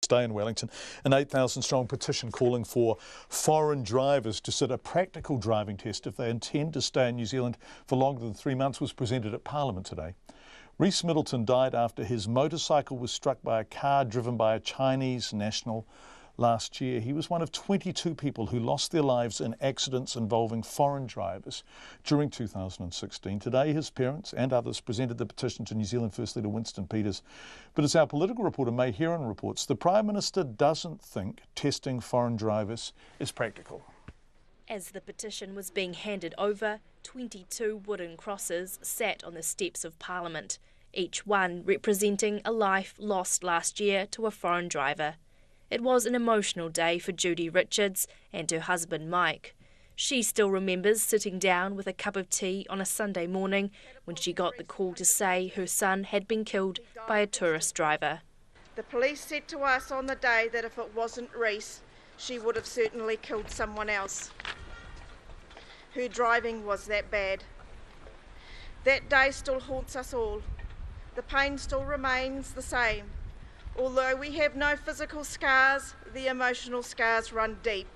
day in Wellington. An 8,000-strong petition calling for foreign drivers to sit a practical driving test if they intend to stay in New Zealand for longer than 3 months was presented at Parliament today. Rhys Middleton died after his motorcycle was struck by a car driven by a Chinese national last year. He was one of 22 people who lost their lives in accidents involving foreign drivers during 2016. Today, his parents and others presented the petition to New Zealand First Leader Winston Peters. But as our political reporter May Heron reports, the Prime Minister doesn't think testing foreign drivers is practical. As the petition was being handed over, 22 wooden crosses sat on the steps of Parliament, each one representing a life lost last year to a foreign driver. It was an emotional day for Judy Richards and her husband Mike. She still remembers sitting down with a cup of tea on a Sunday morning when she got the call to say her son had been killed by a tourist driver. The police said to us on the day that if it wasn't Rhys, she would have certainly killed someone else. Her driving was that bad. That day still haunts us all. The pain still remains the same. Although we have no physical scars, the emotional scars run deep.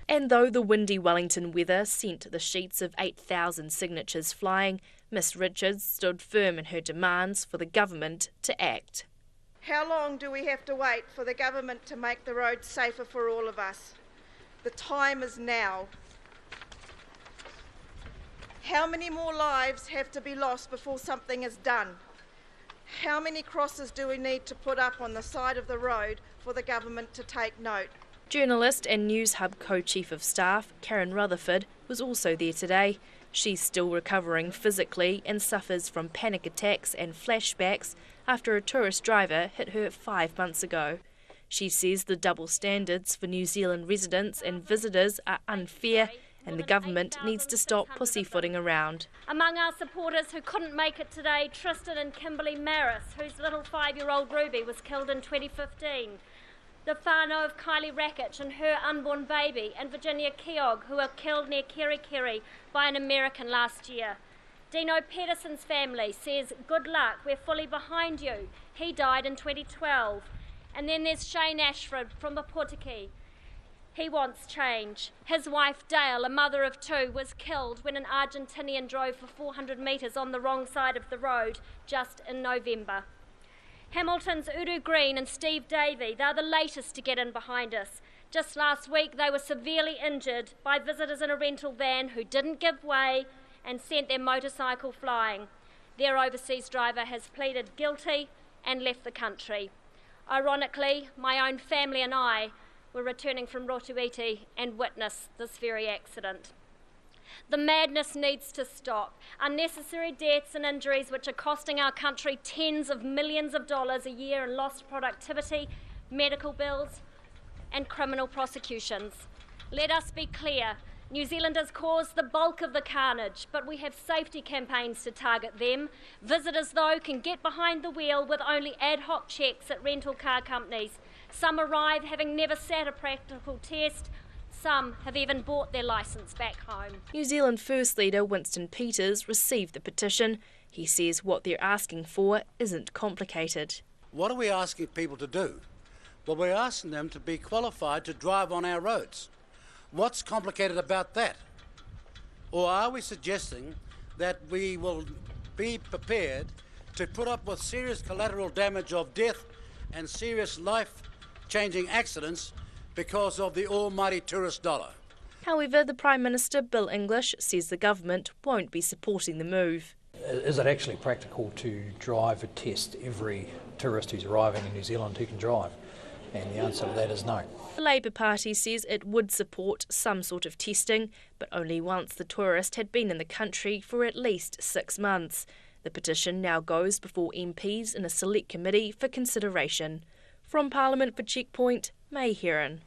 And though the windy Wellington weather sent the sheets of 8,000 signatures flying, Miss Richards stood firm in her demands for the government to act. How long do we have to wait for the government to make the roads safer for all of us? The time is now. How many more lives have to be lost before something is done? How many crosses do we need to put up on the side of the road for the government to take note? Journalist and News Hub co-chief of staff, Karen Rutherford, was also there today. She's still recovering physically and suffers from panic attacks and flashbacks after a tourist driver hit her 5 months ago. She says the double standards for New Zealand residents and visitors are unfair and the government needs to stop pussyfooting around. Among our supporters who couldn't make it today, Tristan and Kimberly Maris, whose little 5-year-old Ruby was killed in 2015. The whānau of Kylie Rakic and her unborn baby, and Virginia Keogh, who were killed near Kerikeri by an American last year. Dino Pedersen's family says, good luck, we're fully behind you. He died in 2012. And then there's Shane Ashford from Mapotiki. He wants change. His wife Dale, a mother of 2, was killed when an Argentinian drove for 400 metres on the wrong side of the road just in November. Hamilton's Udu Green and Steve Davey, they're the latest to get in behind us. Just last week they were severely injured by visitors in a rental van who didn't give way and sent their motorcycle flying. Their overseas driver has pleaded guilty and left the country. Ironically, my own family and I were returning from Rotuiti and witnessed this very accident. The madness needs to stop. Unnecessary deaths and injuries which are costing our country tens of millions of dollars a year in lost productivity, medical bills and criminal prosecutions. Let us be clear, New Zealanders cause the bulk of the carnage, but we have safety campaigns to target them. Visitors, though, can get behind the wheel with only ad hoc checks at rental car companies. Some arrive having never sat a practical test. Some have even bought their licence back home. New Zealand First Leader Winston Peters received the petition. He says what they're asking for isn't complicated. What are we asking people to do? Well, we're asking them to be qualified to drive on our roads. What's complicated about that? Or are we suggesting that we will be prepared to put up with serious collateral damage of death and serious life-changing accidents because of the almighty tourist dollar? However, the Prime Minister, Bill English, says the government won't be supporting the move. Is it actually practical to drive a test every tourist who's arriving in New Zealand who can drive? And the answer to that is no. The Labour Party says it would support some sort of testing, but only once the tourist had been in the country for at least 6 months. The petition now goes before MPs in a select committee for consideration. From Parliament for Checkpoint, May Heron.